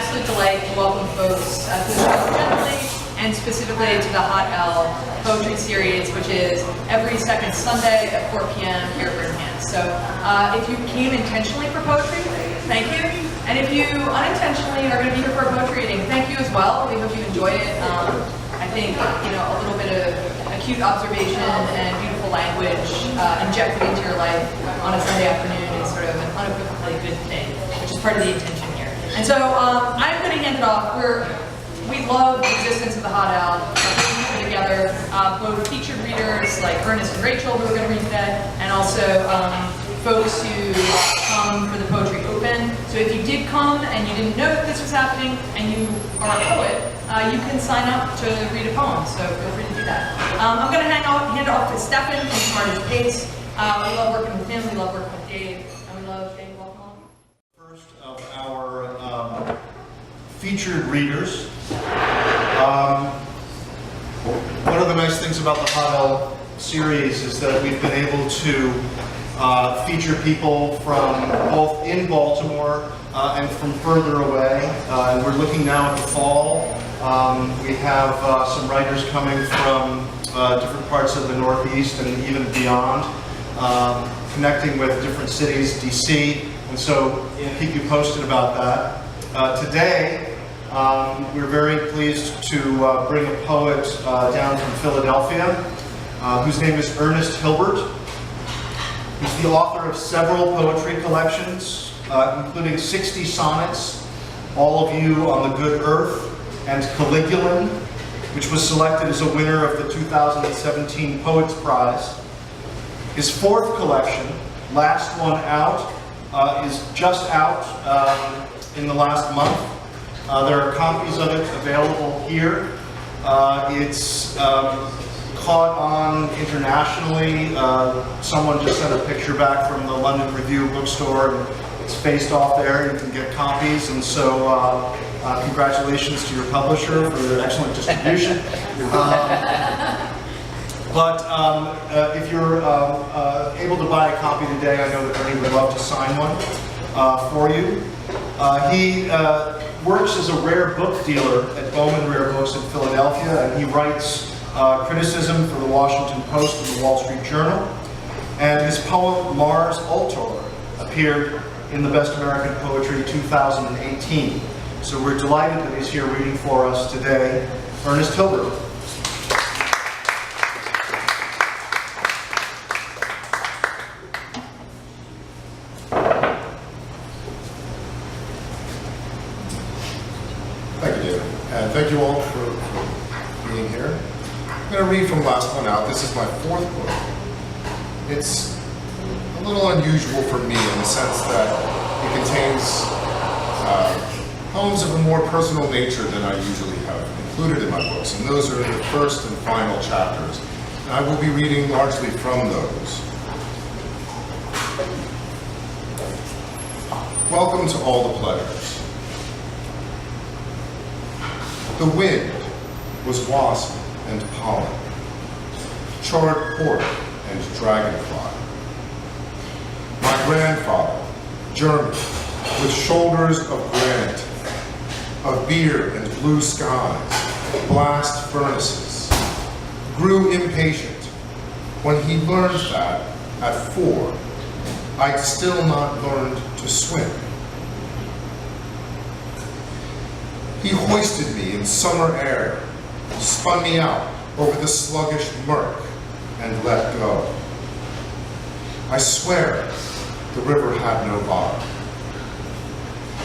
absolute delight to welcome folks to the show generally, and specifically to the Hot L Poetry Series, which is every second Sunday at 4 p.m. here at Birmingham. So if you came intentionally for poetry, thank you. And if you unintentionally are going to be here for a poetry reading, thank you as well. We hope you enjoy it. I think, you know, a little bit of acute observation and beautiful language injected into your life on a Sunday afternoon is sort of an unequivocally good thing, which is part of the intention here. And so I'm going to hand it off. We love the existence of the Hot L. We're together, both featured readers like Ernest and Rachel, who are going to read today, and also folks who come for the Poetry Open. So if you did come and you didn't know that this was happening, and you are a poet, you can sign up to read a poem, so feel free to do that. I'm going to hand it off to Stefan from Smartest Pace. We love working with him, we love working with Dave, and we love Dave. Welcome. First of our featured readers. One of the nice things about the Hot L series is that we've been able to feature people from both in Baltimore and from further away. And we're looking now at the fall. We have some writers coming from different parts of the Northeast and even beyond, connecting with different cities, DC, and so we'll keep you posted about that. Today, we're very pleased to bring a poet down from Philadelphia, whose name is Ernest Hilbert. He's the author of several poetry collections, including 60 sonnets, All of You on the Good Earth, and Caligulan, which was selected as a winner of the 2017 Poets Prize. His fourth collection, Last One Out, is just out in the last month. There are copies of it available here. It's caught on internationally. Someone just sent a picture back from the London Review bookstore, and it's faced off there. You can get copies, and so congratulations to your publisher for their excellent distribution. But if you're able to buy a copy today, I know that Ernie would love to sign one for you. He works as a rare book dealer at Bowman Rare Books in Philadelphia, and he writes criticism for the Washington Post and the Wall Street Journal. And his poem, Mars Ultor, appeared in the Best American Poetry 2018. So we're delighted that he's here reading for us today, Ernest Hilbert. Thank you, David. And thank you all for being here. I'm going to read from Last One Out. This is my fourth book. It's a little unusual for me in the sense that it contains poems of a more personal nature than I usually have included in my books. And those are the first and final chapters. And I will be reading largely from those. Welcome to all the pleasures. The wind was wasp and pollen, charred pork and dragonfly. My grandfather, German, with shoulders of granite, of beer and blue skies, blast furnaces, grew impatient when he learned that, at 4, I'd still not learned to swim. He hoisted me in summer air, spun me out over the sluggish murk, and let go. I swear the river had no bottom.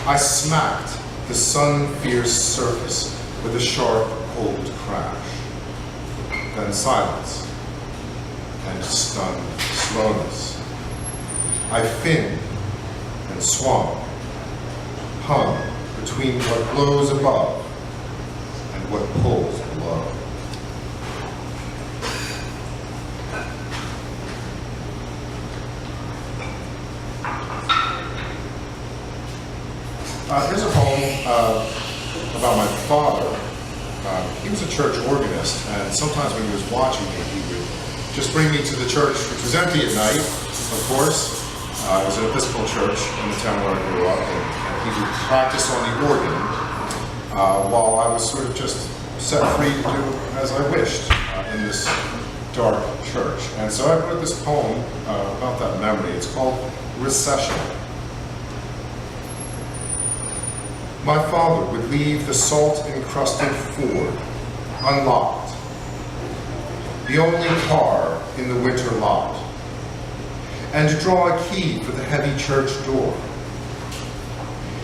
I smacked the sun-fierce surface with a sharp, cold crash. Then silence and stunned slowness. I finned and swung, hung between what blows above and what pulls below. Here's a poem about my father. He was a church organist, and sometimes when he was watching me, he would just bring me to the church, which was empty at night, of course. It was an Episcopal church in the town where I grew up, and he would practice on the organ while I was sort of just set free to do as I wished in this dark church. And so I wrote this poem about that memory. It's called Recessional. My father would leave the salt-encrusted Ford unlocked, the only car in the winter lot, and draw a key for the heavy church door.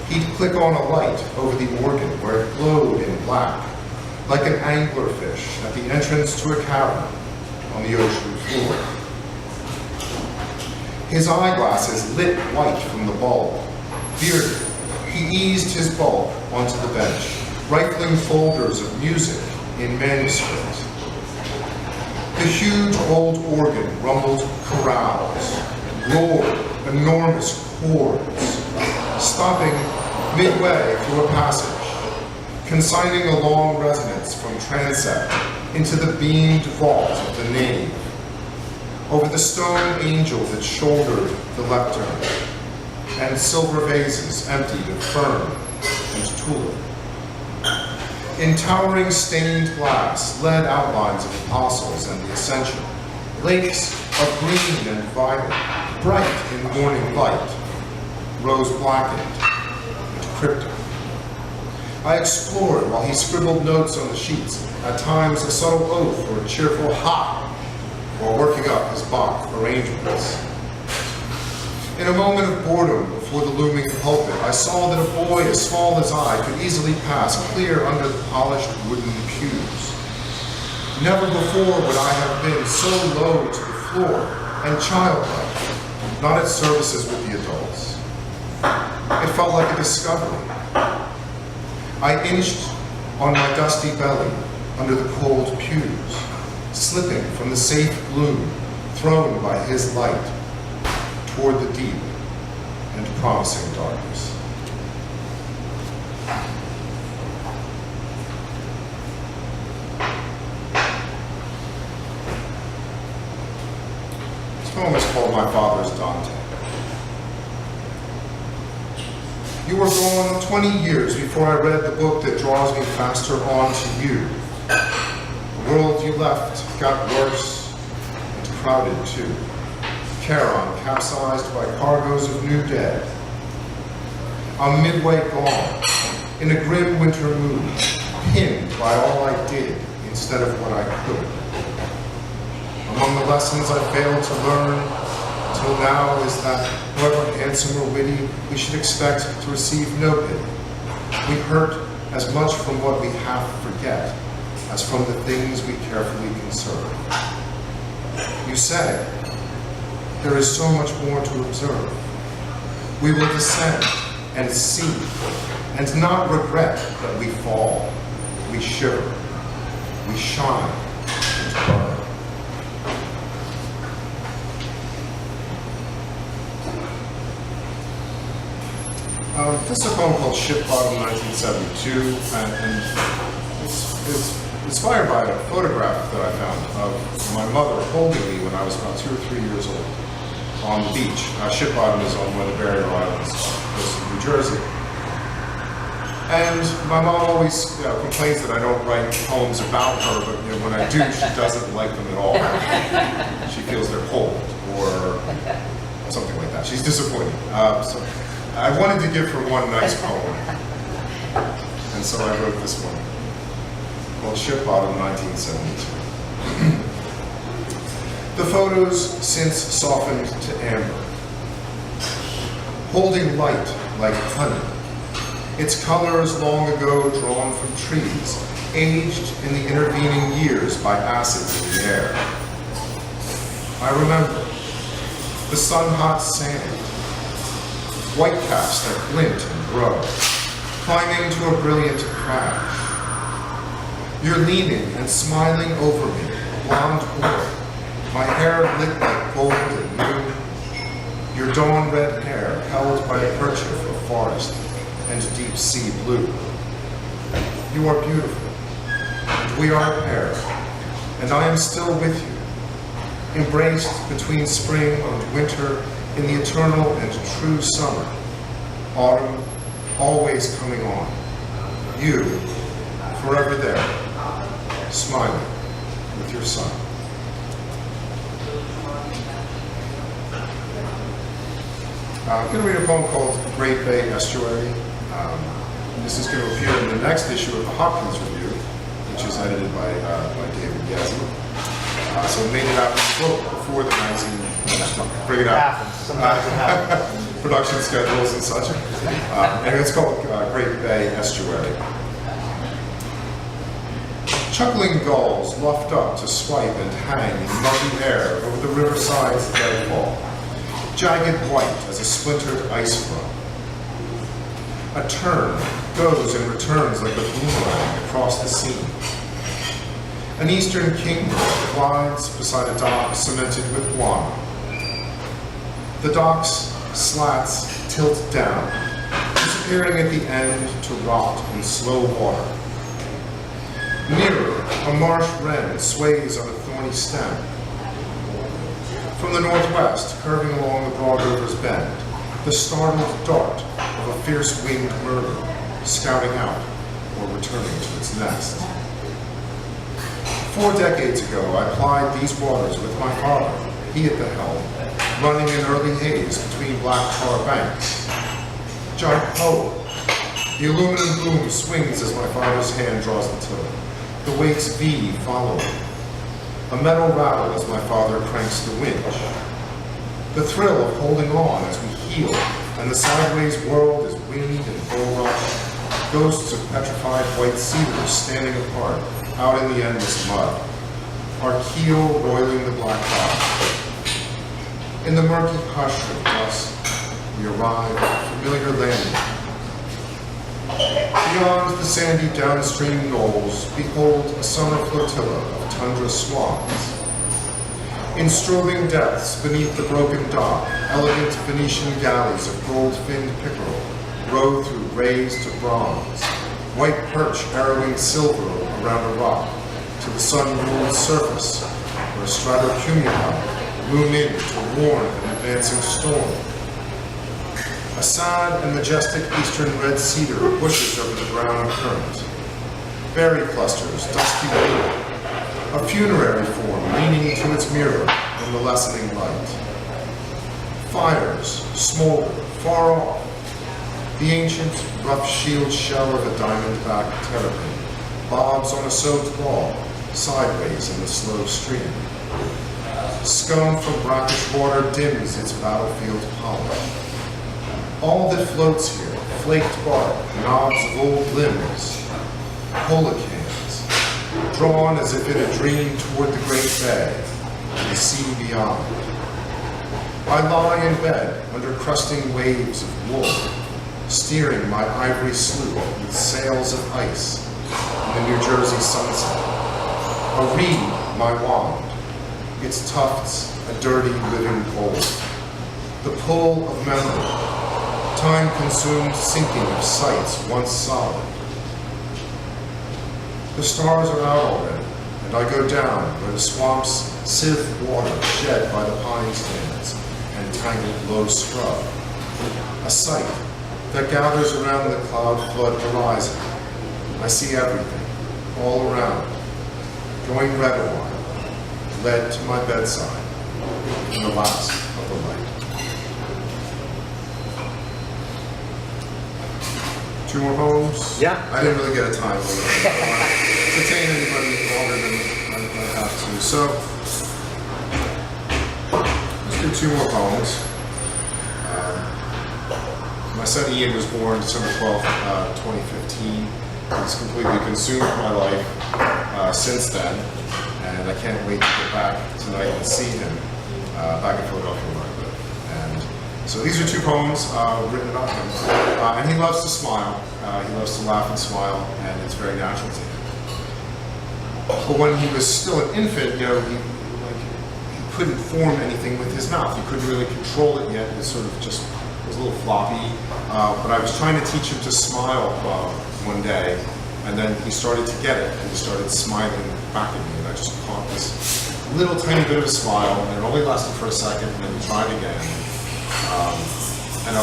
He'd click on a light over the organ where it glowed in black, like an anglerfish at the entrance to a cavern on the ocean floor. His eyeglasses lit white from the bulb. Bearded, he eased his bulk onto the bench, rifling folders of music in manuscript. The huge old organ rumbled chorales, roared enormous chords, stopping midway through a passage, consigning a long resonance from transept into the beamed vault of the nave, over the stone angel that shouldered the lectern, and silver vases emptied of fern and tulip. In towering stained glass, lead outlines of apostles and the Ascension, lakes of green and violet, bright in morning light, rose blackened and cryptic. I explored while he scribbled notes on the sheets, at times a subtle oath or a cheerful ha, while working up his Bach arrangements. In a moment of boredom before the looming pulpit, I saw that a boy as small as I could easily pass clear under the polished wooden pews. Never before would I have been so low to the floor and childlike, not at services with the adults. It felt like a discovery. I inched on my dusty belly under the cold pews, slipping from the safe gloom thrown by his light toward the deep and promising darkness. This poem is called My Father's Dante. You were gone 20 years before I read the book that draws me faster on to you. The world you left got worse and crowded too. Charon capsized by cargoes of new dead. I'm midway gone, in a grim winter mood, pinned by all I did instead of what I could. Among the lessons I failed to learn till now is that, however handsome or witty, we should expect to receive no pity. We hurt as much from what we half forget as from the things we carefully conserve. You say, there is so much more to observe. We will descend and see, and not regret that we fall, we shiver, we shine, and burn. This is a poem called Ship Bottom 1972, and it's inspired by a photograph that I found of my mother holding me when I was about 2 or 3 years old on the beach. Ship Bottom is on one of the barrier islands, coast of New Jersey. And my mom always complains that I don't write poems about her, but when I do, she doesn't like them at all. She feels they're cold or something like that. She's disappointed. So I wanted to give her one nice poem, and so I wrote this one called Ship Bottom 1972. The photos since softened to amber, holding light like honey, its colors long ago drawn from trees, aged in the intervening years by acids in the air. I remember the sun-hot sand, white caps that glint and grow, climbing to a brilliant crash. You're leaning and smiling over me, blonde hair, my hair lit like gold at noon, your dawn red hair held by a kerchief of forest and deep sea blue. You are beautiful, and we are a pair, and I am still with you, embraced between spring and winter in the eternal and true summer, autumn always coming on, You, forever there, smiling with your son. I'm going to read a poem called Great Bay Estuary. This is going to appear in the next issue of the Hopkins Review, which is edited by David Yazzie. So it made it out in the book before the magazine. Bring it out. Sometimes it happens. Production schedules and such. And it's called Great Bay Estuary. Chuckling gulls luffed up to swipe and hang in muggy air over the riverside's deadfall, jagged white as a splintered ice floe. A tern goes and returns like a boomerang across the scene. An eastern kingbird glides beside a dock cemented with guano. The dock's slats tilt down, disappearing at the end to rot in slow water. Nearer, a marsh wren sways on a thorny stem. From the northwest, curving along the broad river's bend, the startled dart of a fierce winged murder, scouting out or returning to its nest. 4 decades ago, I plied these waters with my father, he at the helm, running in early haze between black tar banks. Giant ho! The aluminum boom swings as my father's hand draws the tiller. The wake's V following. A metal rattle as my father cranks the winch. The thrill of holding on as we heel, and the sideways world is wind and bulrush, ghosts of petrified white cedars standing apart out in the endless mud, our keel roiling the black rock. In the murky hush of dusk, we arrive at a familiar landing. Beyond the sandy downstream knolls, behold a summer flotilla of tundra swans. In strobing depths beneath the broken dock, elegant Venetian galleys of gold-finned pickerel row through rays to bronze, white perch arrowing silver around a rock to the sun-ruled surface, where stratocumuli loom in to warn an advancing storm. A sad and majestic eastern red cedar pushes over the brown current. Berry clusters, dusky blue, a funerary form leaning to its mirror in the lessening light. Fires smolder far off. The ancient, rough shield shell of a diamond-backed terrapin bobs on a soaked log, sideways in the slow stream. Scum from brackish water dims its battlefield polish. All that floats here, flaked bark, knobs of old limbs, cola cans, drawn as if in a dream toward the great bay, and the sea beyond. I lie in bed under crusting waves of wool, steering my ivory sloop with sails of ice in the New Jersey sunset. A reed, my wand, its tufts a dirty living coal. The pull of memory, time-consumed sinking of sights once solid. The stars are out already, and I go down where the swamps sieve water shed by the pine stands and tangled low scrub. A sight that gathers around the cloud-flood horizon. I see everything, all around, going red a while, led to my bedside in the last of the light. 2 more poems? Yeah. I didn't really get a time limit. I don't want to detain anybody longer than I have to. So, let's do 2 more poems. My son Ian was born December 12th, 2015. He's completely consumed my life since then, and I can't wait to get back tonight and see him back in Philadelphia where I live. And so these are 2 poems written about him. And he loves to smile. He loves to laugh and smile, and it's very natural to him. But when he was still an infant, you know, he couldn't form anything with his mouth. He couldn't really control it yet. It sort of just was a little floppy. But I was trying to teach him to smile one day, and then he started to get it, and he started smiling back at me, and I just caught this little tiny bit of a smile, and it only lasted for a second, and then we tried again. And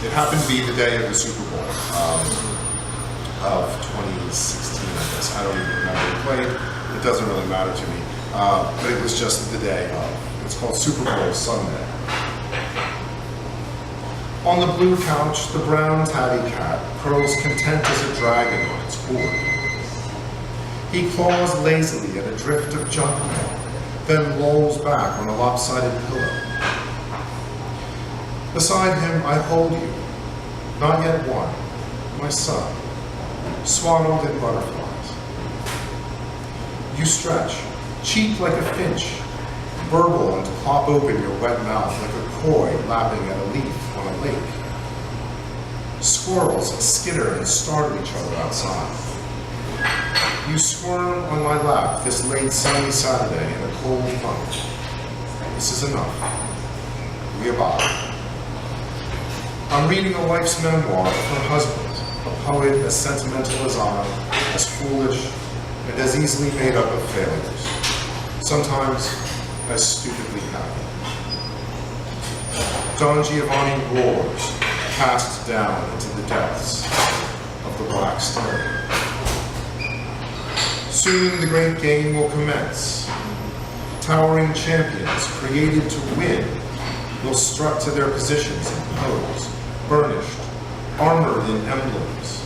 it happened to be the day of the Super Bowl. of 2016, I guess. I don't even remember who played. It doesn't really matter to me. But it was just the day of. It's called Super Bowl Sunday. On the blue couch, the brown tabby cat curls content as a dragon on its board. He claws lazily at a drift of junk mail, then lolls back on a lopsided pillow. Beside him, I hold you, not yet one, my son, swaddled in butterflies. You stretch, cheek like a finch, burble and plop open your wet mouth like a koi lapping at a leaf on a lake. Squirrels skitter and startle each other outside. You squirm on my lap this late sunny Saturday in a cold month. This is enough. We abide. I'm reading a wife's memoir of her husband, a poet as sentimental as I, as foolish, and as easily made up of failures. Sometimes as stupidly happy. Don Giovanni roars, cast down into the depths of the black stone. Soon the great game will commence. Towering champions created to win will strut to their positions in pose, burnished, armored in emblems.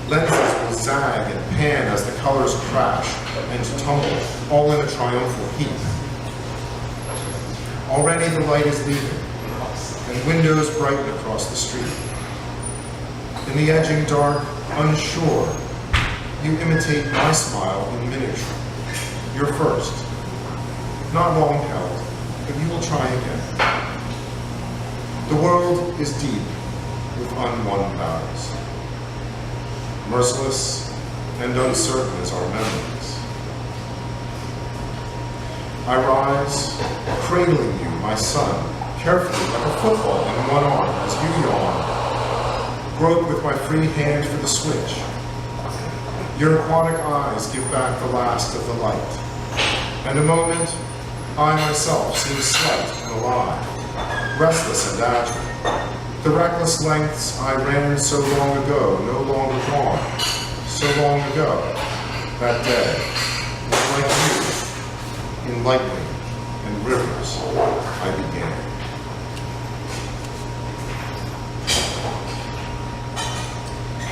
Lenses will zag and pan as the colors crash and tumble, all in a triumphal heap. Already the light is leaving, and windows brighten across the street. In the edging dark, unsure, you imitate my smile in miniature. You're first. Not long held, but you will try again. The world is deep with unwon battles. Merciless and uncertain as our memories. I rise, cradling you, my son, carefully like a football in one arm as you yawn. Grope with my free hand for the switch. Your aquatic eyes give back the last of the light. And a moment, I myself seem slight and alive, restless and agile. The reckless lengths I ran so long ago, no longer gone. So long ago, that day, like you, in lightning and rivers, I began.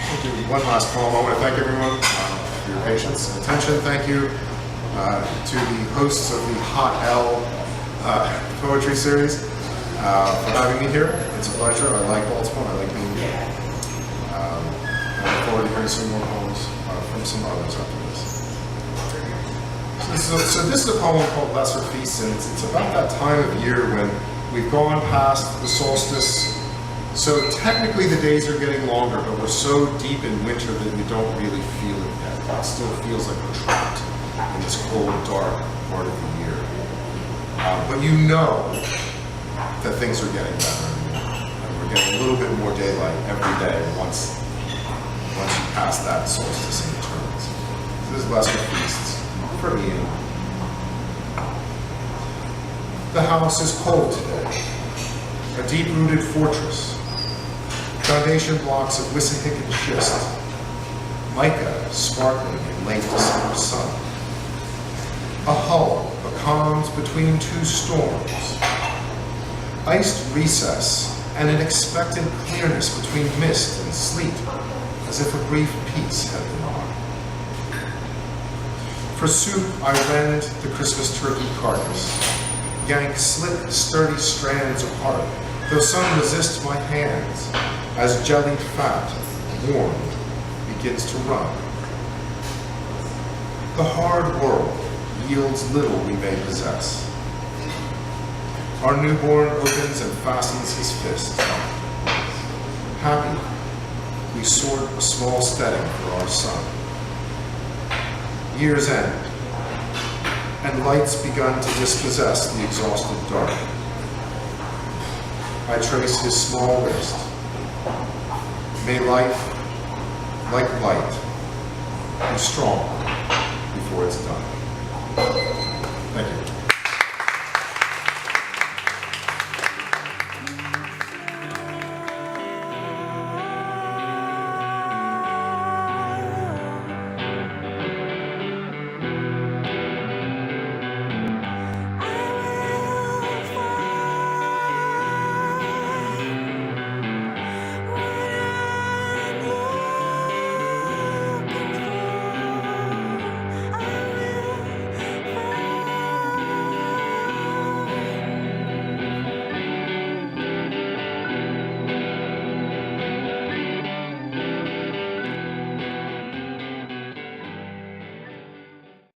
I'll do one last poem. I want to thank everyone for your patience and attention. Thank you to the hosts of the Hot L poetry series for having me here. It's a pleasure. I like Baltimore. I like being here. I look forward to hearing some more poems from some others after this. So this is a poem called Lesser Feasts, and it's about that time of year when we've gone past the solstice. So technically the days are getting longer, but we're so deep in winter that we don't really feel it yet. It still feels like we're trapped in this cold, dark part of the year. But you know that things are getting better, and we're getting a little bit more daylight every day once you pass that solstice and returns. So this is Lesser Feasts for Ian. The house is cold today, a deep-rooted fortress. Foundation blocks of Wissahickon schist, mica sparkling in late December sun. A hull becalmed between two storms. Iced recess and an expected clearness between mist and sleet, as if a brief peace had been on. For soup, I rend the Christmas turkey carcass, yank slick, sturdy strands apart, though some resist my hands, as jellied fat, warmed, begins to run. The hard world yields little we may possess. Our newborn opens and fastens his fist. Happy, we sort a small steading for our son. Year's end, and light's begun to dispossess the exhausted dark. I trace his small wrist. May life, like light, be strong before it's done. Thank you.